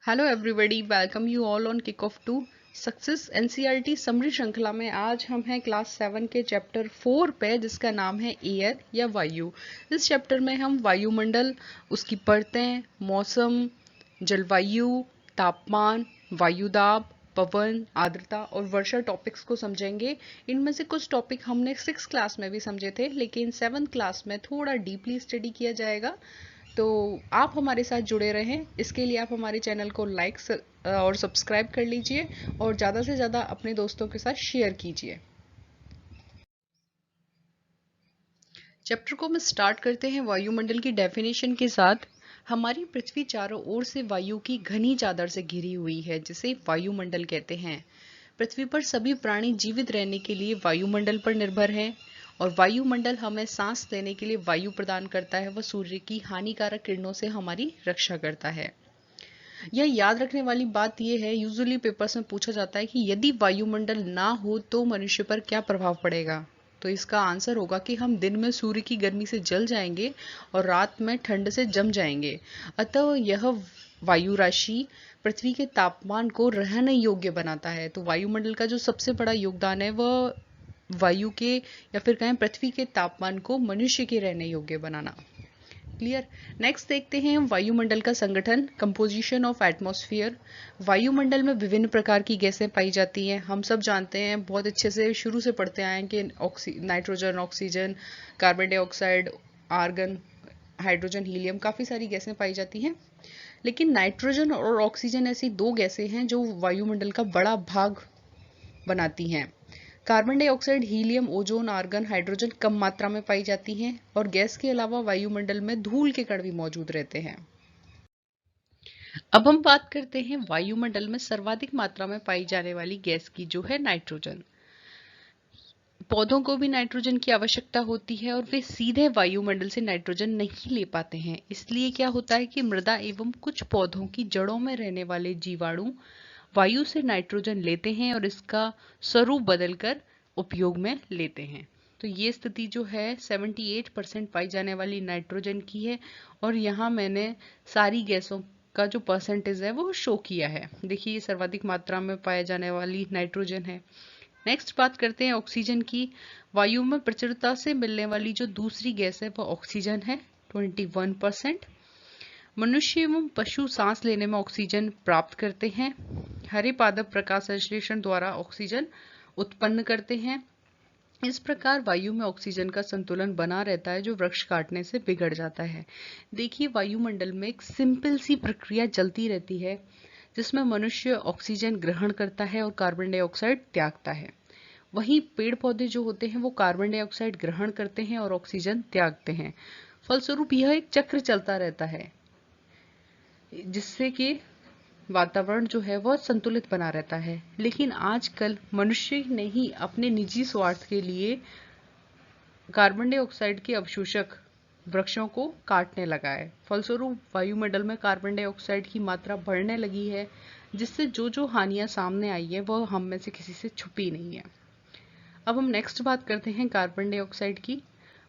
Hello everybody, welcome you all on kick off to success NCERT summary श्रृंखला में। आज हम हैं क्लास 7 के चैप्टर 4 पे, जिसका नाम है एयर या वायु। इस चैप्टर में हम वायुमंडल, उसकी परतें, मौसम, जलवायु, तापमान, वायुदाब, पवन, आर्द्रता और वर्षा टॉपिक्स को समझेंगे। इनमें से कुछ टॉपिक हमने 6 क्लास में भी समझे थे, लेकिन 7th क्लास में थोड़ा डीपली स्टडी किया जाएगा। तो आप हमारे साथ जुड़े रहें, इसके लिए आप हमारे चैनल को लाइक और सब्सक्राइब कर लीजिए और ज़्यादा से ज़्यादा अपने दोस्तों के साथ शेयर कीजिए। चैप्टर को हम स्टार्ट करते हैं वायुमंडल की डेफिनेशन के साथ। हमारी पृथ्वी चारों ओर से वायु की घनी चादर से घिरी हुई है, जिसे वायुमंडल कहते हैं। पृथ्वी पर सभी प्राणी जीवित रहने के लिए वायुमंडल पर निर्भर हैं और वायुमंडल हमें सांस लेने के लिए वायु प्रदान करता है। वह सूर्य की हानिकारक किरणों से हमारी रक्षा करता है। यह याद रखने वाली बात यह है, यूजुअली पेपर्स में पूछा जाता है कि यदि वायुमंडल ना हो तो मनुष्य पर क्या प्रभाव पड़ेगा। तो इसका आंसर होगा कि हम दिन में सूर्य की गर्मी से जल जाएंगे और रात में ठंड से जम जाएंगे। अतः यह वायु राशि पृथ्वी के तापमान को रहने योग्य बनाता है। तो वायुमंडल का जो सबसे बड़ा योगदान है वह वायु के या फिर कहें पृथ्वी के तापमान को मनुष्य के रहने योग्य बनाना। क्लियर। नेक्स्ट देखते हैं हम वायुमंडल का संगठन, कंपोजिशन ऑफ एटमॉस्फेयर। वायुमंडल में विभिन्न प्रकार की गैसें पाई जाती हैं। हम सब जानते हैं, बहुत अच्छे से शुरू से पढ़ते आए हैं कि nitrogen, oxygen, carbon dioxide, argon, hydrogen, helium, काफ़ी सारी गैसें पाई जाती हैं। लेकिन नाइट्रोजन और ऑक्सीजन ऐसी दो गैसें हैं जो वायुमंडल का बड़ा भाग बनाती हैं। Carbon dioxide, helium, ozone, argon, hydrogen कम मात्रा में पाई जाती हैं और गैस के अलावा वायुमंडल में धूल के कण भी मौजूद रहते हैं। अब हम बात करते हैं वायुमंडल में सर्वाधिक मात्रा में पाई जाने वाली गैस की, जो है नाइट्रोजन। पौधों को भी नाइट्रोजन की आवश्यकता होती है और वे सीधे वायुमंडल से नाइट्रोजन नहीं ले पाते हैं। इसलिए क्या होता है कि मृदा एवं कुछ पौधों की जड़ों में रहने वाले जीवाणु वायु से नाइट्रोजन लेते हैं और इसका स्वरूप बदलकर उपयोग में लेते हैं। तो ये स्थिति जो है 78% पाई जाने वाली नाइट्रोजन की है और यहाँ मैंने सारी गैसों का जो परसेंटेज है वो शो किया है। देखिए, ये सर्वाधिक मात्रा में पाए जाने वाली नाइट्रोजन है। नेक्स्ट बात करते हैं ऑक्सीजन की। वायु में प्रचुरता से मिलने वाली जो दूसरी गैस है वह ऑक्सीजन है, 21%। मनुष्य एवं पशु सांस लेने में ऑक्सीजन प्राप्त करते हैं। हरे पादप प्रकाश संश्लेषण द्वारा ऑक्सीजन उत्पन्न करते हैं। इस प्रकार वायु में ऑक्सीजन का संतुलन बना रहता है, जो वृक्ष काटने से बिगड़ जाता है। देखिए, वायुमंडल में एक सिंपल सी प्रक्रिया चलती रहती है, जिसमें मनुष्य ऑक्सीजन ग्रहण करता है और कार्बन डाइऑक्साइड त्यागता है। वहीं पेड़ पौधे जो होते हैं वो कार्बन डाइऑक्साइड ग्रहण करते हैं और ऑक्सीजन त्यागते हैं। फलस्वरूप यह एक चक्र चलता रहता है, जिससे कि वातावरण जो है वह संतुलित बना रहता है। लेकिन आजकल मनुष्य ने ही अपने निजी स्वार्थ के लिए कार्बन डाइऑक्साइड के अवशोषक वृक्षों को काटने लगा है। फलस्वरूप वायुमंडल में कार्बन डाइऑक्साइड की मात्रा बढ़ने लगी है, जिससे जो जो हानियां सामने आई है वह हम में से किसी से छुपी नहीं है। अब हम नेक्स्ट बात करते हैं कार्बन डाइऑक्साइड की।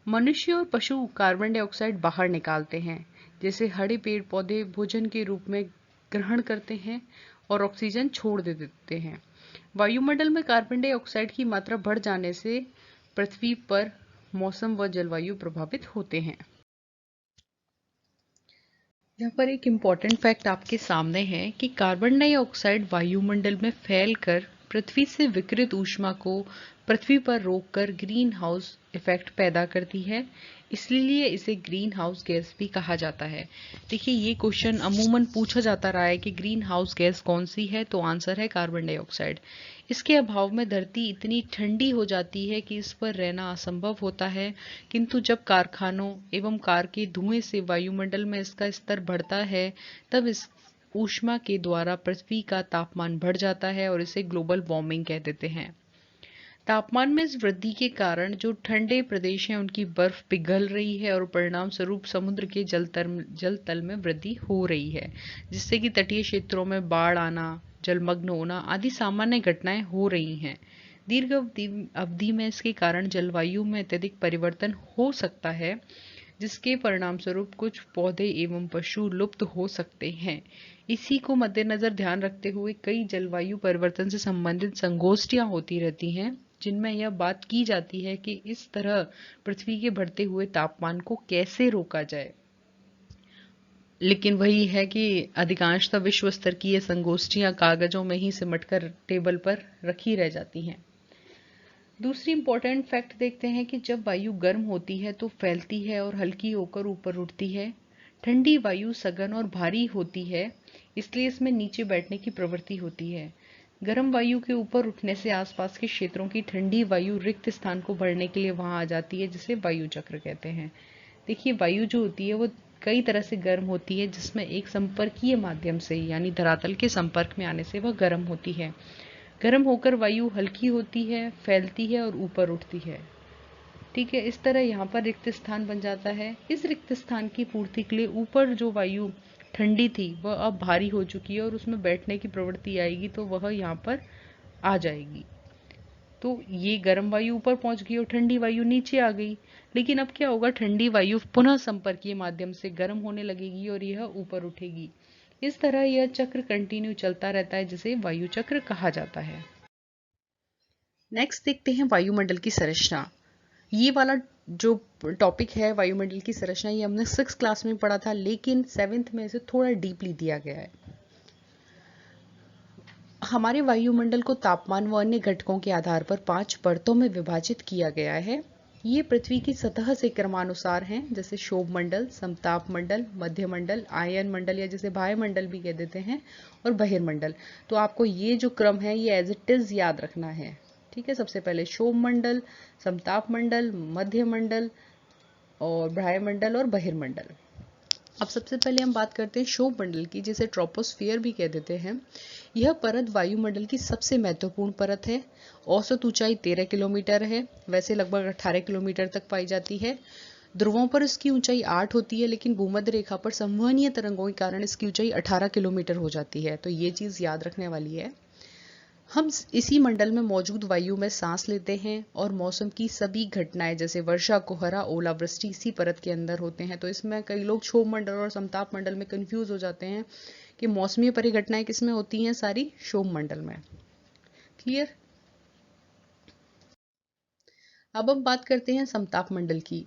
मनुष्य और पशु कार्बन डाइऑक्साइड बाहर निकालते हैं, जैसे हरे पेड़ पौधे भोजन के रूप में ग्रहण करते हैं और ऑक्सीजन छोड़ देते हैं। वायुमंडल में कार्बन डाइऑक्साइड की मात्रा बढ़ जाने से पृथ्वी पर मौसम व जलवायु प्रभावित होते हैं। यहाँ पर एक इम्पॉर्टेंट फैक्ट आपके सामने है कि कार्बन डाइऑक्साइड वायुमंडल में फैलकर पृथ्वी से विकिरित ऊष्मा को पृथ्वी पर रोककर ग्रीन हाउस इफेक्ट पैदा करती है। इसलिए इसे ग्रीन हाउस गैस भी कहा जाता है। देखिए, ये क्वेश्चन अमूमन पूछा जाता रहा है कि ग्रीन हाउस गैस कौन सी है, तो आंसर है कार्बन डाइऑक्साइड। इसके अभाव में धरती इतनी ठंडी हो जाती है कि इस पर रहना असंभव होता है। किंतु जब कारखानों एवं कार के धुएं से वायुमंडल में इसका स्तर बढ़ता है, तब इस ऊष्मा के द्वारा पृथ्वी का तापमान बढ़ जाता है और इसे ग्लोबल वार्मिंग कह देते हैं। तापमान में इस वृद्धि के कारण जो ठंडे प्रदेश हैं उनकी बर्फ पिघल रही है और परिणाम स्वरूप समुद्र के जल तल में वृद्धि हो रही है, जिससे कि तटीय क्षेत्रों में बाढ़ आना, जलमग्न होना आदि सामान्य घटनाएं हो रही हैं। दीर्घ अवधि में इसके कारण जलवायु में अत्यधिक परिवर्तन हो सकता है, जिसके परिणाम स्वरूप कुछ पौधे एवं पशु लुप्त हो सकते हैं। इसी को मद्देनजर ध्यान रखते हुए कई जलवायु परिवर्तन से संबंधित संगोष्ठियां होती रहती हैं, जिनमें यह बात की जाती है कि इस तरह पृथ्वी के बढ़ते हुए तापमान को कैसे रोका जाए। लेकिन वही है कि अधिकांशतः विश्व स्तर की ये संगोष्ठियां कागजों में ही सिमटकर टेबल पर रखी रह जाती हैं। दूसरी इंपॉर्टेंट फैक्ट देखते हैं कि जब वायु गर्म होती है तो फैलती है और हल्की होकर ऊपर उठती है। ठंडी वायु सघन और भारी होती है, इसलिए इसमें नीचे बैठने की प्रवृत्ति होती है। गर्म वायु के ऊपर उठने से आसपास के क्षेत्रों की ठंडी वायु रिक्त स्थान को भरने के लिए वहां आ जाती है, जिसे वायु चक्र कहते हैं। देखिए, वायु जो होती है वो कई तरह से गर्म होती है, जिसमें एक संपर्कीय माध्यम से यानी धरातल के संपर्क में आने से वह गर्म होती है। गर्म होकर वायु हल्की होती है, फैलती है और ऊपर उठती है। ठीक है, इस तरह यहाँ पर रिक्त स्थान बन जाता है। इस रिक्त स्थान की पूर्ति के लिए ऊपर जो वायु ठंडी थी वह अब भारी हो चुकी है और उसमें बैठने की प्रवृत्ति आएगी, तो वह यहाँ पर आ जाएगी। तो ये गर्म वायु ऊपर पहुंच गई और ठंडी वायु नीचे आ गई। लेकिन अब क्या होगा, ठंडी वायु पुनः संपर्कीय माध्यम से गर्म होने लगेगी और यह ऊपर उठेगी। इस तरह यह चक्र कंटिन्यू चलता रहता है, जिसे वायु चक्र कहा जाता है। नेक्स्ट देखते हैं वायुमंडल की संरचना। ये वाला जो टॉपिक है वायुमंडल की संरचना, ये हमने 6th क्लास में पढ़ा था, लेकिन 7th में इसे थोड़ा डीपली दिया गया है। हमारे वायुमंडल को तापमान व अन्य घटकों के आधार पर 5 परतों में विभाजित किया गया है। ये पृथ्वी की सतह से क्रमानुसार हैं, जैसे शोभ मंडल, समताप मंडल, मध्य मंडल, आयन मंडल या जिसे बाह्य मंडल भी कह देते हैं, और बहिर्मंडल। तो आपको ये जो क्रम है ये एज इट इज याद रखना है। ठीक है, सबसे पहले शोभ मंडल, समताप मंडल, मध्य मंडल और बाह्य मंडल और बहिर्मंडल। अब सबसे पहले हम बात करते हैं शोभ मंडल की, जिसे ट्रोपोस्फियर भी कह देते हैं। यह परत वायुमंडल की सबसे महत्वपूर्ण परत है। औसत ऊंचाई 13 किलोमीटर है, वैसे लगभग 18 किलोमीटर तक पाई जाती है। ध्रुवों पर इसकी ऊंचाई 8 होती है, लेकिन भूमध्य रेखा पर संवहनीय तरंगों के कारण इसकी ऊंचाई 18 किलोमीटर हो जाती है। तो ये चीज याद रखने वाली है। हम इसी मंडल में मौजूद वायु में सांस लेते हैं और मौसम की सभी घटनाएं जैसे वर्षा, कोहरा, ओलावृष्टि इसी परत के अंदर होते हैं। तो इसमें कई लोग क्षोभ मंडल और समताप मंडल में कंफ्यूज हो जाते हैं कि मौसमी परिघटनाएं किसमें होती हैं, सारी क्षोभ मंडल में। क्लियर। अब हम बात करते हैं समताप मंडल की।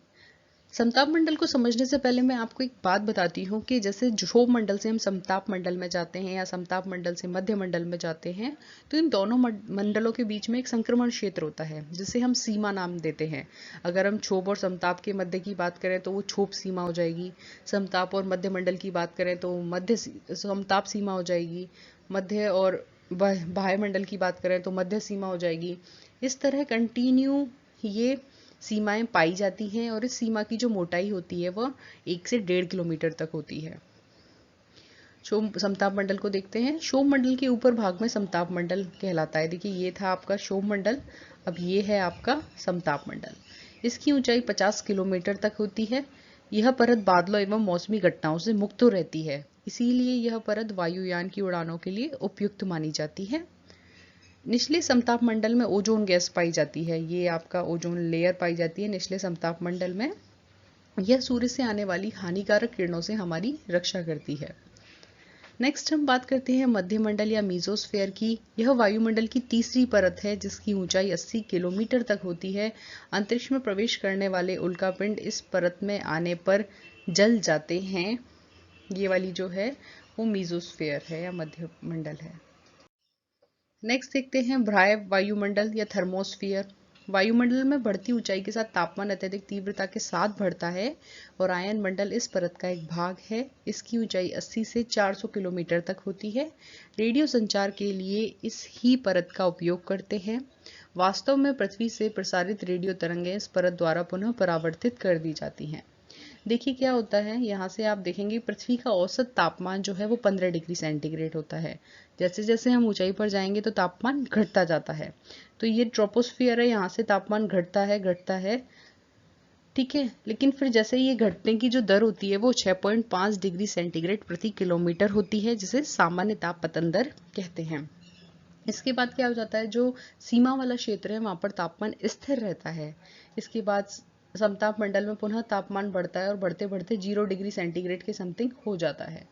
समताप मंडल को समझने से पहले मैं आपको एक बात बताती हूँ कि जैसे क्षोभ मंडल से हम समताप मंडल में जाते हैं या समताप मंडल से मध्य मंडल में जाते हैं, तो इन दोनों मंडलों के बीच में एक संक्रमण क्षेत्र होता है, जिसे हम सीमा नाम देते हैं। अगर हम क्षोभ और समताप के मध्य की बात करें तो वो क्षोभ सीमा हो जाएगी। समताप और मध्य मंडल की बात करें तो मध्य समताप सीमा हो जाएगी। मध्य और बाह्य मंडल की बात करें तो मध्य सीमा हो जाएगी। इस तरह कंटिन्यू ये सीमाएं पाई जाती हैं और इस सीमा की जो मोटाई होती है वह 1 से 1.5 किलोमीटर तक होती है। क्षोभ समताप मंडल को देखते हैं। क्षोभ मंडल के ऊपर भाग में समताप मंडल कहलाता है। देखिए, ये था आपका क्षोभ मंडल, अब ये है आपका समताप मंडल। इसकी ऊंचाई 50 किलोमीटर तक होती है। यह परत बादलों एवं मौसमी घटनाओं से मुक्त रहती है, इसीलिए यह परत वायुयान की उड़ानों के लिए उपयुक्त मानी जाती है। निचले समताप मंडल में ओजोन गैस पाई जाती है। ये आपका ओजोन लेयर पाई जाती है निचले समताप मंडल में। यह सूर्य से आने वाली हानिकारक किरणों से हमारी रक्षा करती है। नेक्स्ट हम बात करते हैं मध्य मंडल या मीजोस्फेयर की। यह वायुमंडल की तीसरी परत है, जिसकी ऊंचाई 80 किलोमीटर तक होती है। अंतरिक्ष में प्रवेश करने वाले उल्कापिंड इस परत में आने पर जल जाते हैं। ये वाली जो है वो मीजोस्फेयर है या मध्य मंडल है। नेक्स्ट देखते हैं बाह्य वायुमंडल या थर्मोस्फियर। वायुमंडल में बढ़ती ऊंचाई के साथ तापमान अत्यधिक तीव्रता के साथ बढ़ता है और आयन मंडल इस परत का एक भाग है। इसकी ऊंचाई 80 से 400 किलोमीटर तक होती है। रेडियो संचार के लिए इस ही परत का उपयोग करते हैं। वास्तव में पृथ्वी से प्रसारित रेडियो तरंगें इस परत द्वारा पुनः परावर्तित कर दी जाती हैं। देखिए क्या होता है, यहाँ से आप देखेंगे पृथ्वी का औसत तापमान जो है वो 15 डिग्री सेंटीग्रेड होता है। जैसे जैसे हम ऊंचाई पर जाएंगे तो तापमान घटता जाता है। तो ये ट्रोपोस्फियर है, यहाँ से तापमान घटता है। ठीक है, लेकिन फिर जैसे ये घटने की जो दर होती है वो 6.5 डिग्री सेंटीग्रेड प्रति किलोमीटर होती है, जिसे सामान्य तापपतन दर कहते हैं। इसके बाद क्या हो जाता है, जो सीमा वाला क्षेत्र है वहां पर तापमान स्थिर रहता है। इसके बाद समताप मंडल में पुनः तापमान बढ़ता है और बढ़ते बढ़ते 0 डिग्री सेंटीग्रेड के समथिंग हो जाता है।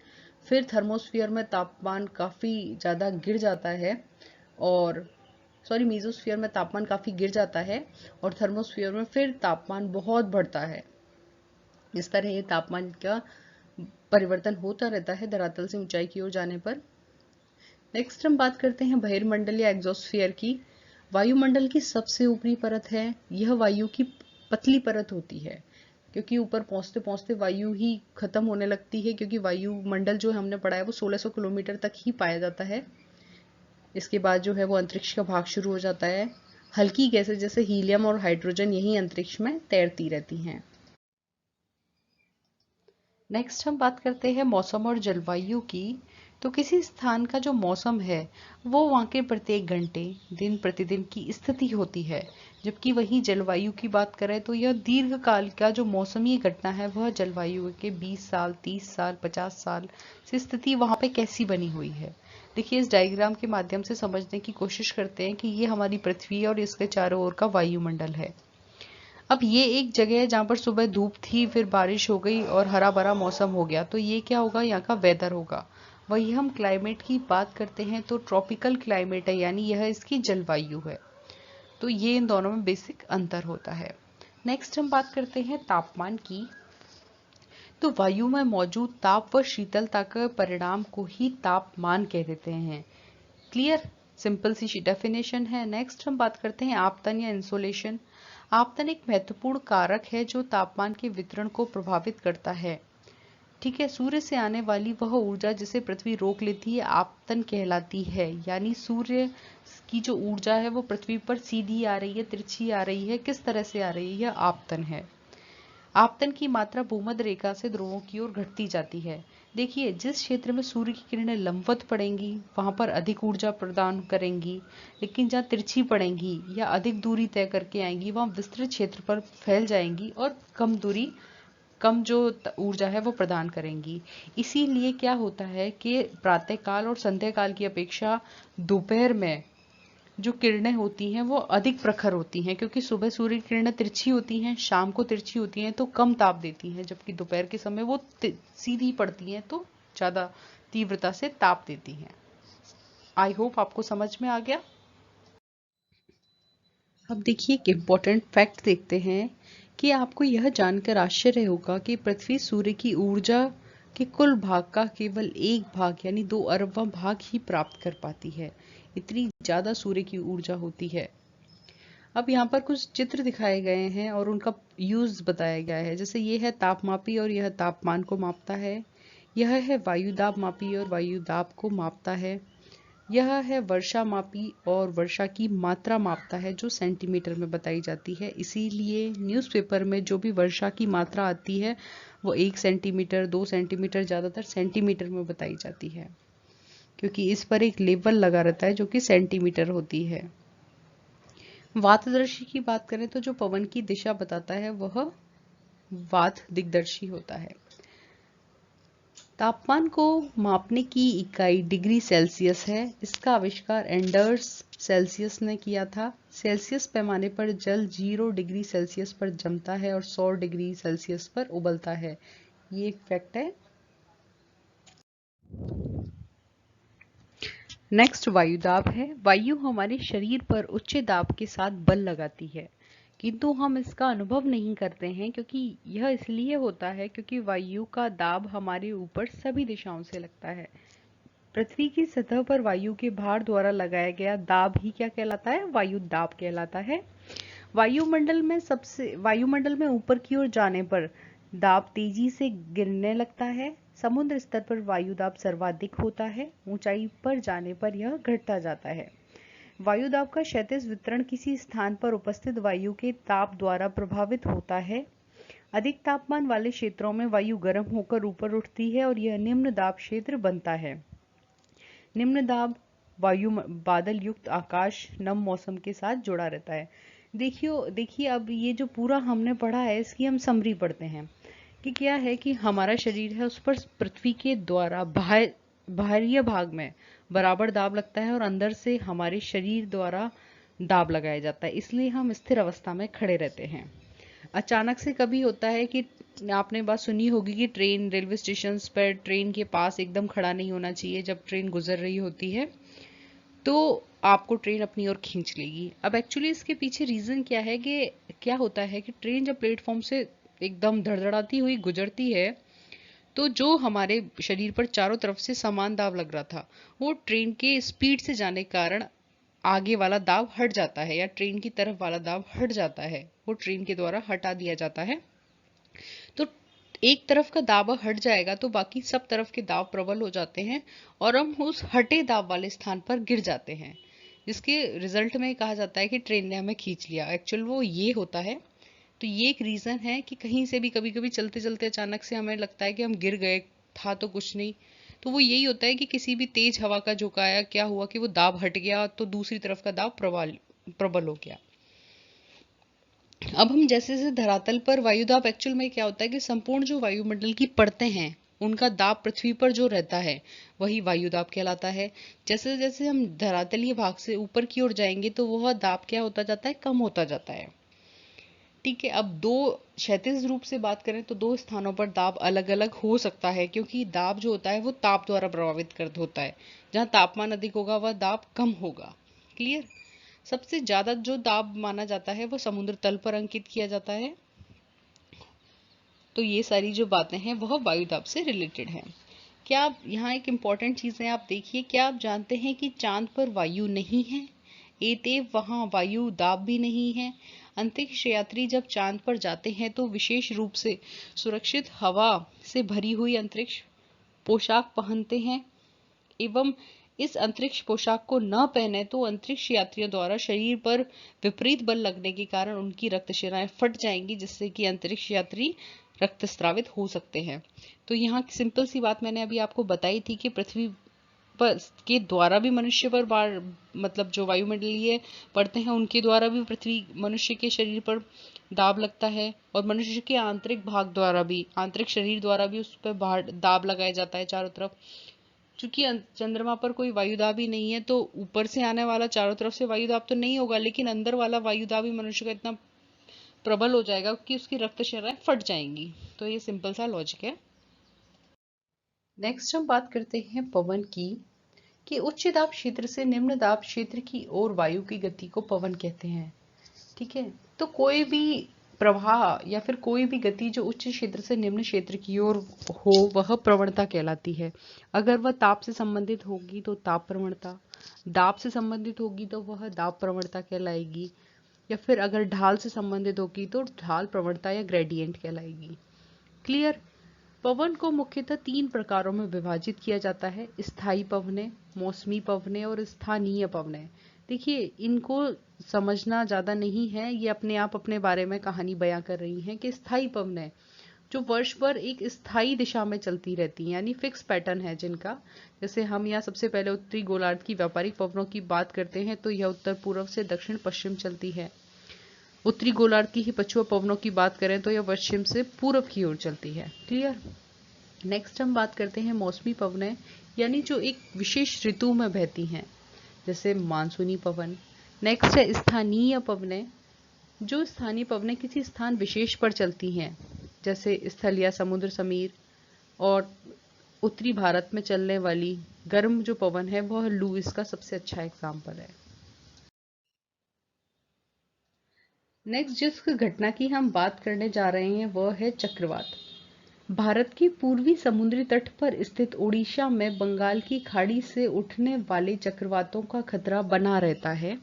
फिर थर्मोस्फीयर में तापमान काफ़ी ज़्यादा गिर जाता है और मीजोस्फीयर में तापमान काफ़ी गिर जाता है और थर्मोस्फीयर में फिर तापमान बहुत बढ़ता है। इस तरह ये तापमान का परिवर्तन होता रहता है धरातल से ऊंचाई की ओर जाने पर। नेक्स्ट हम बात करते हैं बहिर्मंडल या एग्जॉस्फियर की। वायुमंडल की सबसे ऊपरी परत है। यह वायु की पतली परत होती है, क्योंकि ऊपर पहुंचते पहुंचते वायु ही खत्म होने लगती है, क्योंकि वायुमंडल जो हमने पढ़ा है वो 1600 किलोमीटर तक ही पाया जाता है। इसके बाद जो है वो अंतरिक्ष का भाग शुरू हो जाता है। हल्की गैसें जैसे हीलियम और हाइड्रोजन यही अंतरिक्ष में तैरती रहती हैं। नेक्स्ट हम बात करते हैं मौसम और जलवायु की। तो किसी स्थान का जो मौसम है वो वहाँ के प्रत्येक घंटे, दिन प्रतिदिन की स्थिति होती है। जबकि वही जलवायु की बात करें तो यह दीर्घकाल का जो मौसमी घटना है वह जलवायु के 20 साल, 30 साल, 50 साल से स्थिति वहाँ पे कैसी बनी हुई है। देखिए, इस डायग्राम के माध्यम से समझने की कोशिश करते हैं कि ये हमारी पृथ्वी और इसके चारों ओर का वायुमंडल है। अब ये एक जगह है जहाँ पर सुबह धूप थी, फिर बारिश हो गई और हरा भरा मौसम हो गया, तो ये क्या होगा, यहाँ का वेदर होगा। वही हम क्लाइमेट की बात करते हैं तो ट्रॉपिकल क्लाइमेट है, यानी यह इसकी जलवायु है। तो ये इन दोनों में बेसिक अंतर होता है। नेक्स्ट हम बात करते हैं तापमान की। तो वायु में मौजूद ताप व शीतलता के परिणाम को ही तापमान कह देते हैं। क्लियर, सिंपल सी डेफिनेशन है। नेक्स्ट हम बात करते हैं आपतन या इंसोलेशन। आपतन एक महत्वपूर्ण कारक है जो तापमान के वितरण को प्रभावित करता है। ठीक है, सूर्य से आने वाली वह ऊर्जा जिसे पृथ्वी रोक लेती है आपतन कहलाती है। यानी सूर्य की जो ऊर्जा है वो पृथ्वी पर सीधी आ रही है, तिरछी आ रही है, किस तरह से आ रही है, यह आपतन है। आपतन की मात्रा भूमध्य रेखा से ध्रुवों की ओर घटती जाती है। देखिए, जिस क्षेत्र में सूर्य की किरणें लंबवत पड़ेंगी वहां पर अधिक ऊर्जा प्रदान करेंगी, लेकिन जहाँ तिरछी पड़ेंगी या अधिक दूरी तय करके आएंगी वहां विस्तृत क्षेत्र पर फैल जाएंगी और कम जो ऊर्जा है वो प्रदान करेंगी। इसीलिए क्या होता है कि प्रातःकाल और संध्या काल की अपेक्षा दोपहर में जो किरणें होती हैं वो अधिक प्रखर होती हैं, क्योंकि सुबह सूर्य की किरणें तिरछी होती हैं, शाम को तिरछी होती हैं तो कम ताप देती हैं, जबकि दोपहर के समय वो सीधी पड़ती हैं तो ज्यादा तीव्रता से ताप देती हैं। आई होप आपको समझ में आ गया। अब देखिए, एक इम्पोर्टेंट फैक्ट देखते हैं कि आपको यह जानकर आश्चर्य होगा कि पृथ्वी सूर्य की ऊर्जा के कुल भाग का केवल एक भाग यानी 2 अरबवां भाग ही प्राप्त कर पाती है। इतनी ज्यादा सूर्य की ऊर्जा होती है। अब यहाँ पर कुछ चित्र दिखाए गए हैं और उनका यूज बताया गया है। जैसे ये है तापमापी और यह तापमान को मापता है। यह है वायुदाब मापी और वायुदाब को मापता है। यह है वर्षा मापी और वर्षा की मात्रा मापता है, जो सेंटीमीटर में बताई जाती है। इसीलिए न्यूज़पेपर में जो भी वर्षा की मात्रा आती है वो 1 सेंटीमीटर, 2 सेंटीमीटर, ज्यादातर सेंटीमीटर में बताई जाती है, क्योंकि इस पर एक लेबल लगा रहता है जो कि सेंटीमीटर होती है। वातदर्शी की बात करें तो जो पवन की दिशा बताता है वह वात दिग्दर्शी होता है। तापमान को मापने की इकाई डिग्री सेल्सियस है। इसका आविष्कार एंडर्स सेल्सियस ने किया था। सेल्सियस पैमाने पर जल 0 डिग्री सेल्सियस पर जमता है और 100 डिग्री सेल्सियस पर उबलता है। ये एक फैक्ट है। नेक्स्ट वायुदाब है। वायु हमारे शरीर पर उच्च दाब के साथ बल लगाती है, किंतु हम इसका अनुभव नहीं करते हैं, क्योंकि यह इसलिए होता है क्योंकि वायु का दाब हमारे ऊपर सभी दिशाओं से लगता है। पृथ्वी की सतह पर वायु के भार द्वारा लगाया गया दाब ही क्या कहलाता है, वायु दाब कहलाता है। वायुमंडल में ऊपर की ओर जाने पर दाब तेजी से गिरने लगता है। समुद्र स्तर पर वायु दाब सर्वाधिक होता है, ऊंचाई पर जाने पर यह घटता जाता है। वायु दाब का क्षैतिज वितरण किसी स्थान पर उपस्थित वायु के ताप द्वारा प्रभावित होता है। अधिक तापमान वाले क्षेत्रों में वायु गर्म होकर ऊपर उठती है और यह निम्न दाब क्षेत्र बनता है। निम्न दाब वायु बादल युक्त आकाश नम मौसम के साथ जुड़ा रहता है। देखिए, अब ये जो पूरा हमने पढ़ा है इसकी हम समरी पढ़ते हैं कि क्या है कि हमारा शरीर है, उस पर पृथ्वी के द्वारा बाहरी भाग में बराबर दाब लगता है और अंदर से हमारे शरीर द्वारा दाब लगाया जाता है, इसलिए हम स्थिर अवस्था में खड़े रहते हैं। अचानक से कभी होता है कि आपने बात सुनी होगी कि ट्रेन रेलवे स्टेशन पर ट्रेन के पास एकदम खड़ा नहीं होना चाहिए जब ट्रेन गुजर रही होती है, तो आपको ट्रेन अपनी ओर खींच लेगी। अब एक्चुअली इसके पीछे रीजन क्या है कि क्या होता है कि ट्रेन जब प्लेटफॉर्म से एकदम धड़धड़ाती हुई गुजरती है, तो जो हमारे शरीर पर चारों तरफ से समान दाब लग रहा था, वो ट्रेन के स्पीड से जाने के कारण आगे वाला दाब हट जाता है, या ट्रेन की तरफ वाला दाब हट जाता है, वो ट्रेन के द्वारा हटा दिया जाता है। तो एक तरफ का दाब हट जाएगा तो बाकी सब तरफ के दाब प्रबल हो जाते हैं और हम उस हटे दाब वाले स्थान पर गिर जाते हैं, जिसके रिजल्ट में कहा जाता है कि ट्रेन ने हमें खींच लिया। एक्चुअल वो ये होता है। तो ये एक रीजन है कि कहीं से भी कभी कभी चलते चलते अचानक से हमें लगता है कि हम गिर गए, था तो कुछ नहीं, तो वो यही होता है कि किसी भी तेज हवा का झोंका आया, क्या हुआ कि वो दाब हट गया तो दूसरी तरफ का दाब प्रबल हो गया। अब हम जैसे जैसे धरातल पर वायुदाब, एक्चुअल में क्या होता है कि संपूर्ण जो वायुमंडल की परतें हैं उनका दाब पृथ्वी पर जो रहता है वही वायुदाब कहलाता है। जैसे जैसे हम धरातलीय भाग से ऊपर की ओर जाएंगे तो वह दाब क्या होता जाता है, कम होता जाता है। ठीक है, अब दो क्षैतिज रूप से बात करें तो दो स्थानों पर दाब अलग अलग हो सकता है, क्योंकि दाब जो होता है वो ताप द्वारा प्रभावित कर होता है। जहाँ तापमान अधिक होगा वह दाब कम होगा। क्लियर। सबसे ज्यादा जो दाब माना जाता है वो समुद्र तल पर अंकित किया जाता है। तो ये सारी जो बातें हैं वह वायु दाब से रिलेटेड हैं। क्या आप यहाँ एक इम्पॉर्टेंट चीज़ है, आप देखिए, क्या आप जानते हैं कि चांद पर वायु नहीं है, एतेव वहाँ वायु दाब भी नहीं है। अंतरिक्ष यात्री जब चांद पर जाते हैं तो विशेष रूप से सुरक्षित हवा से भरी हुई अंतरिक्ष पोशाक पहनते हैं, एवं इस अंतरिक्ष पोशाक को न पहने तो अंतरिक्ष यात्रियों द्वारा शरीर पर विपरीत बल लगने के कारण उनकी रक्तशिराएं फट जाएंगी, जिससे कि अंतरिक्ष यात्री रक्तस्रावित हो सकते हैं। तो यहाँ सिंपल सी बात मैंने अभी आपको बताई थी कि पृथ्वी पर के द्वारा भी मनुष्य पर बार मतलब जो वायुमंडलीय परतें हैं उनके द्वारा भी पृथ्वी मनुष्य के शरीर पर दाब लगता है, और मनुष्य के आंतरिक भाग द्वारा भी, आंतरिक शरीर द्वारा भी उस पर बाहर दाब लगाया जाता है चारों तरफ। चूंकि चंद्रमा पर कोई वायुदाब ही नहीं है तो ऊपर से आने वाला चारों तरफ से वायुदाब तो नहीं होगा, लेकिन अंदर वाला वायुदाब ही मनुष्य का इतना प्रबल हो जाएगा कि उसकी रक्तशराएं फट जाएंगी। तो ये सिंपल सा लॉजिक है। नेक्स्ट हम बात करते हैं पवन की, कि उच्च दाब क्षेत्र से निम्न दाब क्षेत्र की ओर वायु की गति को पवन कहते हैं। ठीक है, तो कोई भी प्रवाह या फिर कोई भी गति जो उच्च क्षेत्र से निम्न क्षेत्र की ओर हो वह प्रवणता कहलाती है। अगर वह ताप से संबंधित होगी तो ताप प्रवणता, दाब से संबंधित होगी तो वह दाब प्रवणता कहलाएगी, या फिर अगर ढाल से संबंधित होगी तो ढाल प्रवणता या ग्रेडियंट कहलाएगी। क्लियर। पवन को मुख्यतः तीन प्रकारों में विभाजित किया जाता है: स्थायी पवनें, मौसमी पवनें और स्थानीय पवनें। देखिए, इनको समझना ज्यादा नहीं है, ये अपने आप अपने बारे में कहानी बयां कर रही हैं कि स्थायी पवनें जो वर्ष भर एक स्थायी दिशा में चलती रहती हैं, यानी फिक्स पैटर्न है जिनका। जैसे हम यहाँ सबसे पहले उत्तरी गोलार्ध की व्यापारिक पवनों की बात करते हैं तो यह उत्तर पूर्व से दक्षिण पश्चिम चलती है। उत्तरी गोलार्ध की ही पछुआ पवनों की बात करें तो यह पश्चिम से पूर्व की ओर चलती है। क्लियर। नेक्स्ट हम बात करते हैं मौसमी पवनें, यानी जो एक विशेष ऋतु में बहती हैं, जैसे मानसूनी पवन। नेक्स्ट है स्थानीय पवनें, जो स्थानीय पवनें किसी स्थान विशेष पर चलती हैं, जैसे स्थल या समुद्र समीर। और उत्तरी भारत में चलने वाली गर्म जो पवन है वह लू इसका सबसे अच्छा एग्जाम्पल है। नेक्स्ट जिस घटना की हम बात करने जा रहे हैं वह है चक्रवात। भारत के पूर्वी समुद्री तट पर स्थित ओडिशा में बंगाल की खाड़ी से उठने वाले चक्रवातों का खतरा बना रहता है।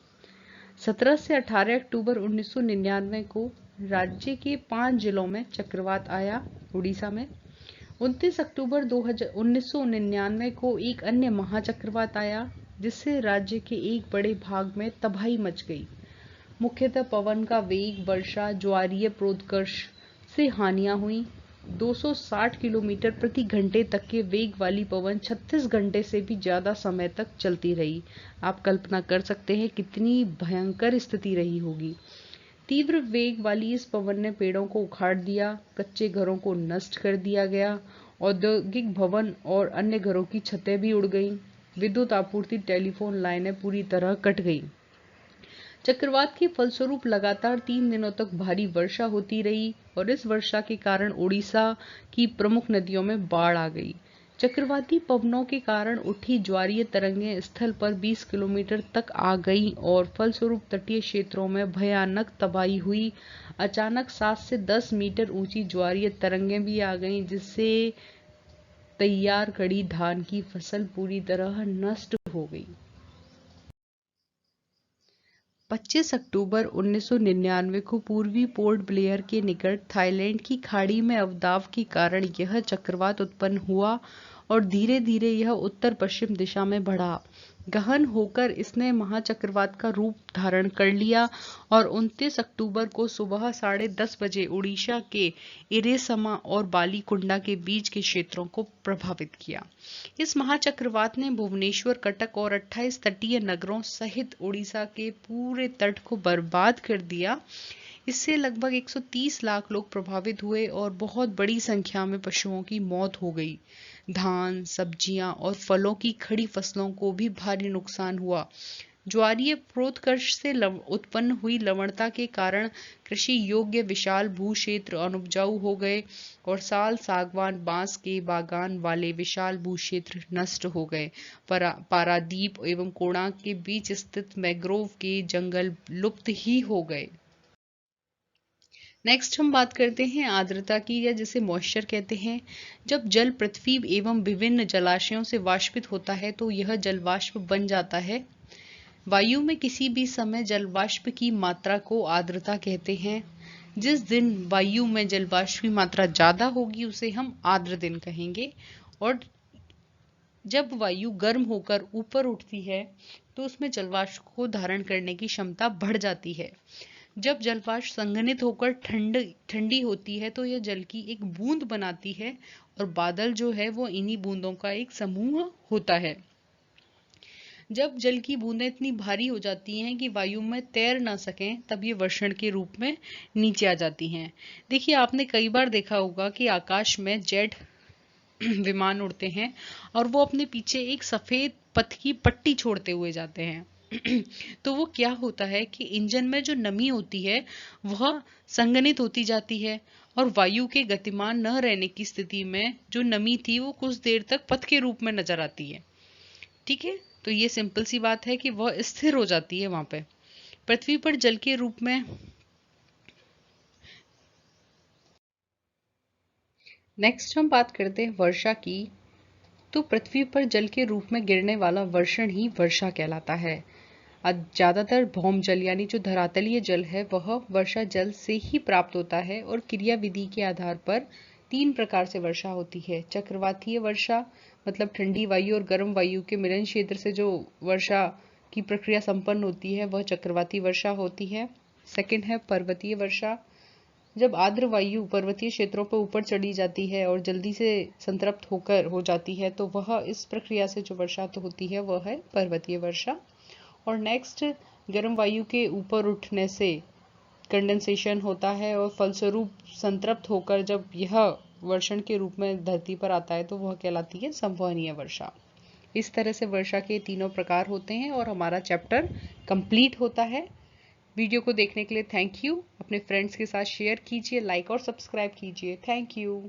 17 से 18 अक्टूबर 1999 को राज्य के 5 जिलों में चक्रवात आया। उड़ीसा में 29 अक्टूबर 1999 को एक अन्य महाचक्रवात आया, जिससे राज्य के एक बड़े भाग में तबाही मच गई। मुख्यतः पवन का वेग, वर्षा, ज्वारीय प्रोत्कर्ष से हानियां हुई। 260 किलोमीटर प्रति घंटे तक के वेग वाली पवन 36 घंटे से भी ज्यादा समय तक चलती रही। आप कल्पना कर सकते हैं कितनी भयंकर स्थिति रही होगी। तीव्र वेग वाली इस पवन ने पेड़ों को उखाड़ दिया, कच्चे घरों को नष्ट कर दिया गया, औद्योगिक भवन और अन्य घरों की छतें भी उड़ गईं, विद्युत आपूर्ति, टेलीफोन लाइनें पूरी तरह कट गईं। चक्रवात के फलस्वरूप लगातार 3 दिनों तक भारी वर्षा होती रही और इस वर्षा के कारण उड़ीसा की प्रमुख नदियों में बाढ़ आ गई। चक्रवाती पवनों के कारण उठी ज्वारीय तरंगें स्थल पर 20 किलोमीटर तक आ गईं और फलस्वरूप तटीय क्षेत्रों में भयानक तबाही हुई। अचानक 7 से 10 मीटर ऊंची ज्वारीय तरंगें भी आ गईं, जिससे तैयार खड़ी धान की फसल पूरी तरह नष्ट हो गई। 25 अक्टूबर 1999 को पूर्वी पोर्ट ब्लेयर के निकट थाईलैंड की खाड़ी में अवदाब के कारण यह चक्रवात उत्पन्न हुआ और धीरे धीरे यह उत्तर पश्चिम दिशा में बढ़ा। गहन होकर इसने महाचक्रवात का रूप धारण कर लिया और 29 अक्टूबर को सुबह 10:30 बजे उड़ीसा के इरेसमा और बालीकुंडा के बीच के क्षेत्रों को प्रभावित किया। इस महाचक्रवात ने भुवनेश्वर, कटक और 28 तटीय नगरों सहित उड़ीसा के पूरे तट को बर्बाद कर दिया। इससे लगभग 130 लाख लोग प्रभावित हुए और बहुत बड़ी संख्या में पशुओं की मौत हो गई। धान, सब्जियां और फलों की खड़ी फसलों को भी भारी नुकसान हुआ। ज्वारीय प्रोत्कर्ष से उत्पन्न हुई लवणता के कारण कृषि योग्य विशाल भू क्षेत्र अनुपजाऊ हो गए और साल, सागवान, बांस के बागान वाले विशाल भू क्षेत्र नष्ट हो गए। पारादीप एवं कोणार्क के बीच स्थित मैंग्रोव के जंगल लुप्त ही हो गए। नेक्स्ट हम बात करते हैं आर्द्रता की, या जिसे मॉइस्चर कहते हैं। जब जल पृथ्वी एवं विभिन्न जलाशयों से वाष्पित होता है तो यह जलवाष्प बन जाता है। वायु में किसी भी समय जलवाष्प की मात्रा को आर्द्रता कहते हैं। जिस दिन वायु में जलवाष्प की मात्रा ज्यादा होगी उसे हम आर्द्र दिन कहेंगे। और जब वायु गर्म होकर ऊपर उठती है तो उसमें जलवाष्प को धारण करने की क्षमता बढ़ जाती है। जब जलवाष्प संघनित होकर ठंडी होती है तो यह जल की एक बूंद बनाती है और बादल जो है वो इन्हीं बूंदों का एक समूह होता है। जब जल की बूंदें इतनी भारी हो जाती हैं कि वायु में तैर ना सकें, तब ये वर्षण के रूप में नीचे आ जाती हैं। देखिए, आपने कई बार देखा होगा कि आकाश में जेट विमान उड़ते हैं और वो अपने पीछे एक सफेद पथ की पट्टी छोड़ते हुए जाते हैं। तो वो क्या होता है कि इंजन में जो नमी होती है वह संघनित होती जाती है और वायु के गतिमान न रहने की स्थिति में जो नमी थी वो कुछ देर तक पथ के रूप में नजर आती है। ठीक है, तो ये सिंपल सी बात है कि वह स्थिर हो जाती है वहां पे। पृथ्वी पर जल के रूप में नेक्स्ट हम बात करते हैं वर्षा की। तो पृथ्वी पर जल के रूप में गिरने वाला वर्षण ही वर्षा कहलाता है। ज्यादातर भौम जल यानी जो धरातलीय जल है वह वर्षा जल से ही प्राप्त होता है और क्रिया विधि के आधार पर 3 प्रकार से वर्षा होती है। चक्रवातीय वर्षा मतलब ठंडी वायु और गर्म वायु के मिलन क्षेत्र से जो वर्षा की प्रक्रिया संपन्न होती है वह चक्रवाती वर्षा होती है। सेकंड है पर्वतीय वर्षा, जब आर्द्र वायु पर्वतीय क्षेत्रों पर ऊपर चढ़ी जाती है और जल्दी से संतृप्त होकर हो जाती है तो वह इस प्रक्रिया से जो वर्षा तो होती है वह है पर्वतीय वर्षा। और नेक्स्ट, गर्म वायु के ऊपर उठने से कंडेंसेशन होता है और फलस्वरूप संतृप्त होकर जब यह वर्षण के रूप में धरती पर आता है तो वह कहलाती है संवहनीय वर्षा। इस तरह से वर्षा के तीनों प्रकार होते हैं और हमारा चैप्टर कंप्लीट होता है। वीडियो को देखने के लिए थैंक यू। अपने फ्रेंड्स के साथ शेयर कीजिए, लाइक और सब्सक्राइब कीजिए। Thank you.